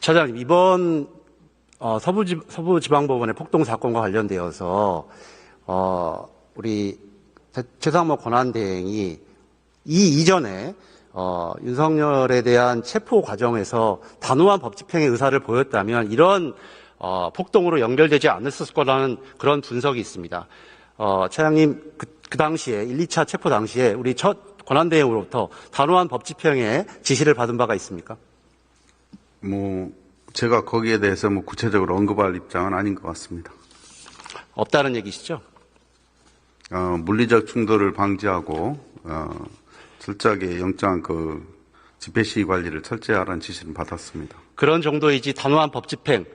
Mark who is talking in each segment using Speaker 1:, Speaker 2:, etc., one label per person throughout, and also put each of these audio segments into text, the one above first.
Speaker 1: 차장님, 이번 서부지방법원의 폭동 사건과 관련되어서 우리 최상목 권한대행이 이전에 윤석열에 대한 체포 과정에서 단호한 법 집행의 의사를 보였다면 이런 폭동으로 연결되지 않았을 거라는 그런 분석이 있습니다. 차장님, 그 당시에 1, 2차 체포 당시에 우리 첫 권한대행으로부터 단호한 법 집행의 지시를 받은 바가 있습니까?
Speaker 2: 제가 거기에 대해서 구체적으로 언급할 입장은 아닌 것 같습니다.
Speaker 1: 없다는 얘기시죠?
Speaker 2: 물리적 충돌을 방지하고 철저하게 영장 집회 시위 관리를 철저히 하라는 지시를 받았습니다.
Speaker 1: 그런 정도이지 단호한 법 집행,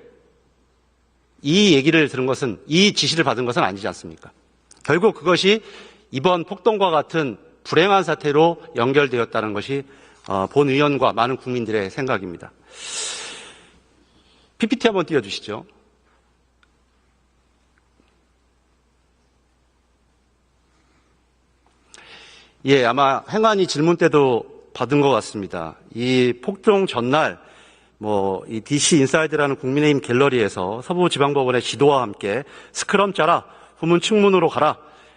Speaker 1: 이 얘기를 들은 것은, 이 지시를 받은 것은 아니지 않습니까? 결국 그것이 이번 폭동과 같은 불행한 사태로 연결되었다는 것이 본 의원과 많은 국민들의 생각입니다. PPT 한번 띄워주시죠. 예, 아마 행안위 질문 때도 받은 것 같습니다. 이 폭동 전날 이 DC 인사이드라는 국민의힘 갤러리에서 서부지방법원의 지도와 함께 스크럼 짜라, 후문 측문으로 가라,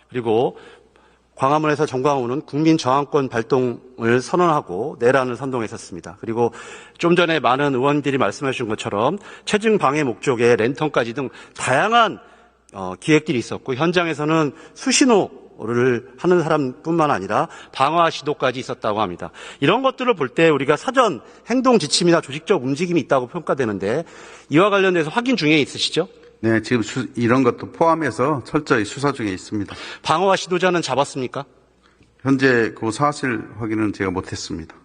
Speaker 1: 그리고 광화문에서 정광훈은 국민 저항권 발동을 선언하고 내란을 선동했었습니다. 그리고 좀 전에 많은 의원들이 말씀해 주신 것처럼 체증 방해 목적의 랜턴까지 등 다양한 기획들이 있었고, 현장에서는 수신호를 하는 사람뿐만 아니라 방화 시도까지 있었다고 합니다. 이런 것들을 볼 때 우리가 사전 행동 지침이나 조직적 움직임이 있다고 평가되는데, 이와 관련돼서 확인 중에 있으시죠?
Speaker 2: 네, 지금 이런 것도 포함해서 철저히 수사 중에 있습니다.
Speaker 1: 방화 시도자는 잡았습니까?
Speaker 2: 현재 그 사실 확인은 제가 못했습니다.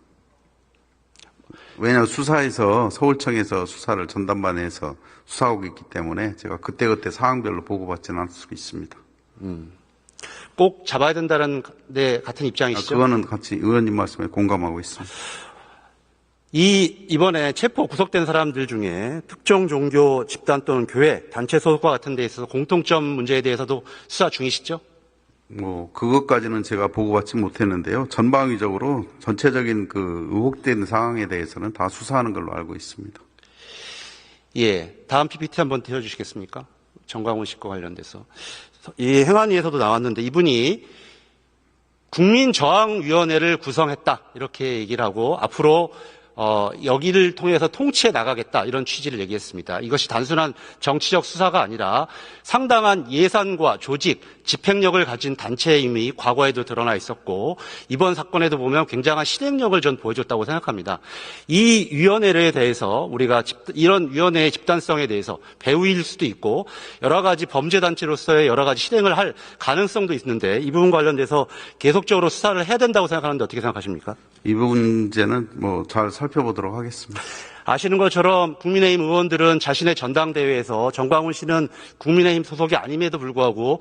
Speaker 2: 왜냐하면 수사에서 서울청에서 수사를 전담반에서 수사하고 있기 때문에 제가 그때그때 사항별로 보고받지는 않을 수 있습니다.
Speaker 1: 꼭 잡아야 된다는 데 같은 입장이시죠?
Speaker 2: 그거는 같이 의원님 말씀에 공감하고 있습니다.
Speaker 1: 이번에 체포 구속된 사람들 중에 특정 종교 집단 또는 교회, 단체 소속과 같은 데 있어서 공통점 문제에 대해서도 수사 중이시죠?
Speaker 2: 그것까지는 제가 보고받지 못했는데요. 전방위적으로 전체적인 의혹된 상황에 대해서는 다 수사하는 걸로 알고 있습니다.
Speaker 1: 예. 다음 PPT 한번 띄워주시겠습니까? 정광훈 씨과 관련돼서. 이 행안위에서도 나왔는데, 이분이 국민저항위원회를 구성했다, 이렇게 얘기를 하고, 앞으로 여기를 통해서 통치해 나가겠다, 이런 취지를 얘기했습니다. 이것이 단순한 정치적 수사가 아니라 상당한 예산과 조직, 집행력을 가진 단체임이 과거에도 드러나 있었고, 이번 사건에도 보면 굉장한 실행력을 전 보여줬다고 생각합니다. 이 위원회에 대해서 우리가 이런 위원회의 집단성에 대해서 배후일 수도 있고, 여러 가지 범죄단체로서의 여러 가지 실행을 할 가능성도 있는데, 이 부분 관련돼서 계속적으로 수사를 해야 된다고 생각하는데 어떻게 생각하십니까?
Speaker 2: 이 문제는 잘 살펴보도록 하겠습니다.
Speaker 1: 아시는 것처럼 국민의힘 의원들은 자신의 전당대회에서 정광훈 씨는 국민의힘 소속이 아님에도 불구하고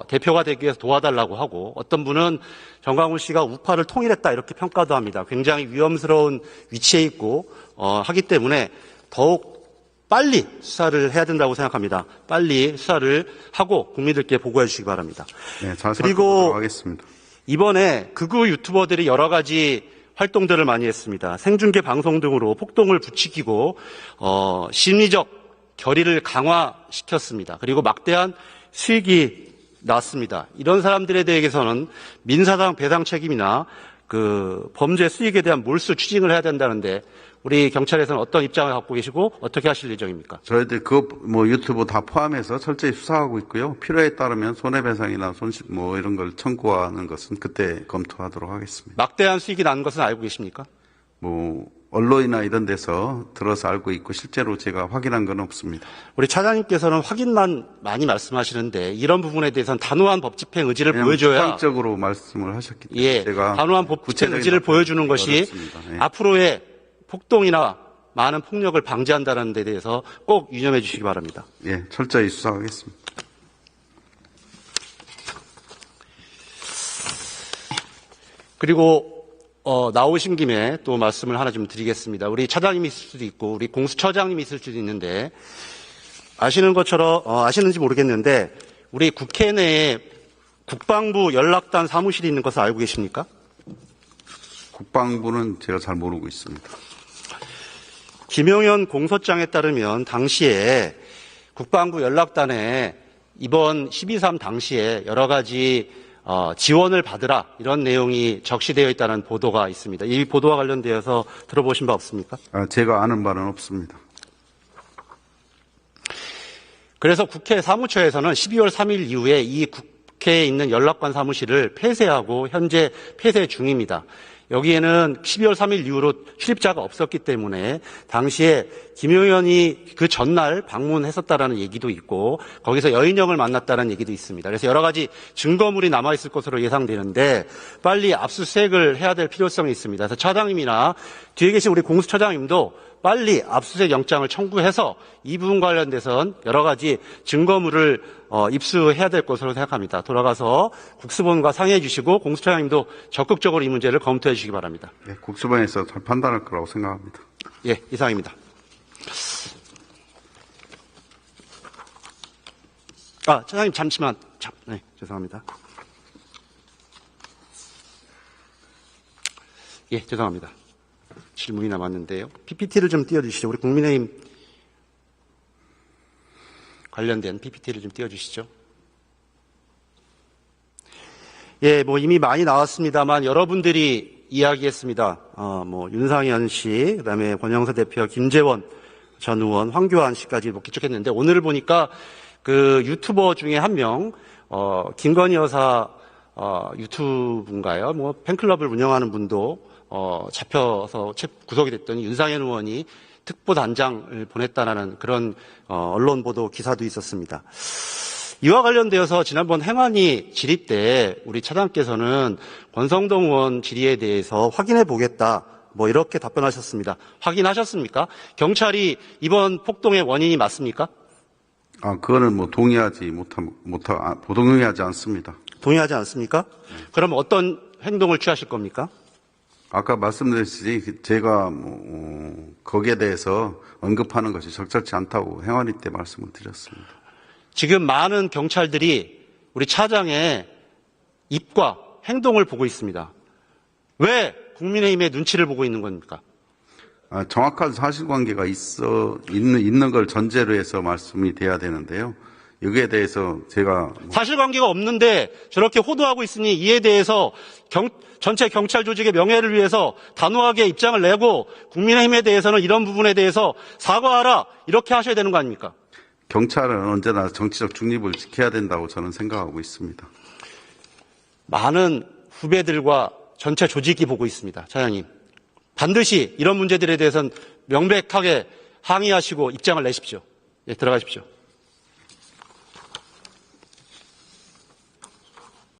Speaker 1: 대표가 되기 위해서 도와달라고 하고, 어떤 분은 정광훈 씨가 우파를 통일했다, 이렇게 평가도 합니다. 굉장히 위험스러운 위치에 있고 하기 때문에 더욱 빨리 수사를 해야 된다고 생각합니다. 빨리 수사를 하고 국민들께 보고해 주시기 바랍니다.
Speaker 2: 네, 잘 살펴보도록 하겠습니다.
Speaker 1: 이번에 극우 유튜버들이 여러 가지 활동들을 많이 했습니다. 생중계 방송 등으로 폭동을 부추기고 심리적 결의를 강화시켰습니다. 그리고 막대한 수익이 났습니다. 이런 사람들에 대해서는 민사상 배상 책임이나 범죄 수익에 대한 몰수 추징을 해야 된다는데, 우리 경찰에서는 어떤 입장을 갖고 계시고 어떻게 하실 예정입니까?
Speaker 2: 저희들 유튜브 다 포함해서 철저히 수사하고 있고요. 필요에 따르면 손해배상이나 손실 이런 걸 청구하는 것은 그때 검토하도록 하겠습니다.
Speaker 1: 막대한 수익이 난 것은 알고 계십니까?
Speaker 2: 언론이나 이런 데서 들어서 알고 있고 실제로 제가 확인한 건 없습니다.
Speaker 1: 우리 차장님께서는 확인만 많이 말씀하시는데, 이런 부분에 대해서는 단호한 법 집행 의지를 보여줘야,
Speaker 2: 수상적으로 말씀을 하셨기 때문에 제가
Speaker 1: 단호한 법 집행 의지를 보여주는 것이 앞으로의 폭동이나 많은 폭력을 방지한다는 데 대해서 꼭 유념해 주시기 바랍니다.
Speaker 2: 예, 철저히 수사하겠습니다.
Speaker 1: 그리고 나오신 김에 또 말씀을 하나 좀 드리겠습니다. 우리 차장님이 있을 수도 있고 우리 공수처장님이 있을 수도 있는데, 아시는 것처럼 아시는지 모르겠는데, 우리 국회 내에 국방부 연락단 사무실이 있는 것을 알고 계십니까?
Speaker 2: 국방부는 제가 잘 모르고 있습니다.
Speaker 1: 김용현 공소장에 따르면 당시에 국방부 연락단에 이번 12.3 당시에 여러 가지 지원을 받으라 이런 내용이 적시되어 있다는 보도가 있습니다. 이 보도와 관련되어서 들어보신 바 없습니까?
Speaker 2: 제가 아는 바는 없습니다.
Speaker 1: 그래서 국회 사무처에서는 12월 3일 이후에 이 국회에 있는 연락관 사무실을 폐쇄하고 현재 폐쇄 중입니다. 여기에는 12월 3일 이후로 출입자가 없었기 때문에 당시에 김용현이 그 전날 방문했었다라는 얘기도 있고 거기서 여인영을 만났다는 얘기도 있습니다. 그래서 여러 가지 증거물이 남아있을 것으로 예상되는데 빨리 압수수색을 해야 될 필요성이 있습니다. 그래서 차장님이나 뒤에 계신 우리 공수처장님도 빨리 압수수색 영장을 청구해서 이 부분 관련돼선 여러 가지 증거물을 입수해야 될 것으로 생각합니다. 돌아가서 국수본과 상의해 주시고 공수처장님도 적극적으로 이 문제를 검토해 주시기 바랍니다.
Speaker 2: 네, 국수본에서 잘 판단할 거라고 생각합니다.
Speaker 1: 예, 이상입니다. 차장님 잠시만. 네, 죄송합니다. 예, 죄송합니다. 질문이 남았는데요. PPT를 좀 띄워주시죠. 우리 국민의힘 관련된 PPT를 좀 띄워주시죠. 예, 이미 많이 나왔습니다만 여러분들이 이야기했습니다. 윤상현 씨, 그다음에 권영세 대표, 김재원 전 의원, 황교안 씨까지 기축했는데 오늘을 보니까 그 유튜버 중에 한 명, 김건희 여사 유튜브인가요? 팬클럽을 운영하는 분도 잡혀서 구속이 됐더니 윤상현 의원이 특보단장을 보냈다라는 그런 언론 보도 기사도 있었습니다. 이와 관련되어서 지난번 행안위 질의 때 우리 차장께서는 권성동 의원 질의에 대해서 확인해 보겠다 이렇게 답변하셨습니다. 확인하셨습니까? 경찰이 이번 폭동의 원인이 맞습니까?
Speaker 2: 그거는 동의하지 동의하지 않습니다.
Speaker 1: 동의하지 않습니까? 그럼 어떤 행동을 취하실 겁니까?
Speaker 2: 아까 말씀드렸듯이 제가 거기에 대해서 언급하는 것이 적절치 않다고 행안위 때 말씀을 드렸습니다.
Speaker 1: 지금 많은 경찰들이 우리 차장의 입과 행동을 보고 있습니다. 왜 국민의힘의 눈치를 보고 있는 겁니까?
Speaker 2: 정확한 사실관계가 있는 걸 전제로 해서 말씀이 돼야 되는데요. 여기에 대해서 제가
Speaker 1: 사실관계가 없는데 저렇게 호도하고 있으니 이에 대해서 전체 경찰 조직의 명예를 위해서 단호하게 입장을 내고 국민의힘에 대해서는 이런 부분에 대해서 사과하라 이렇게 하셔야 되는 거 아닙니까?
Speaker 2: 경찰은 언제나 정치적 중립을 지켜야 된다고 저는 생각하고 있습니다.
Speaker 1: 많은 후배들과 전체 조직이 보고 있습니다. 차장님. 반드시 이런 문제들에 대해서는 명백하게 항의하시고 입장을 내십시오. 예, 들어가십시오.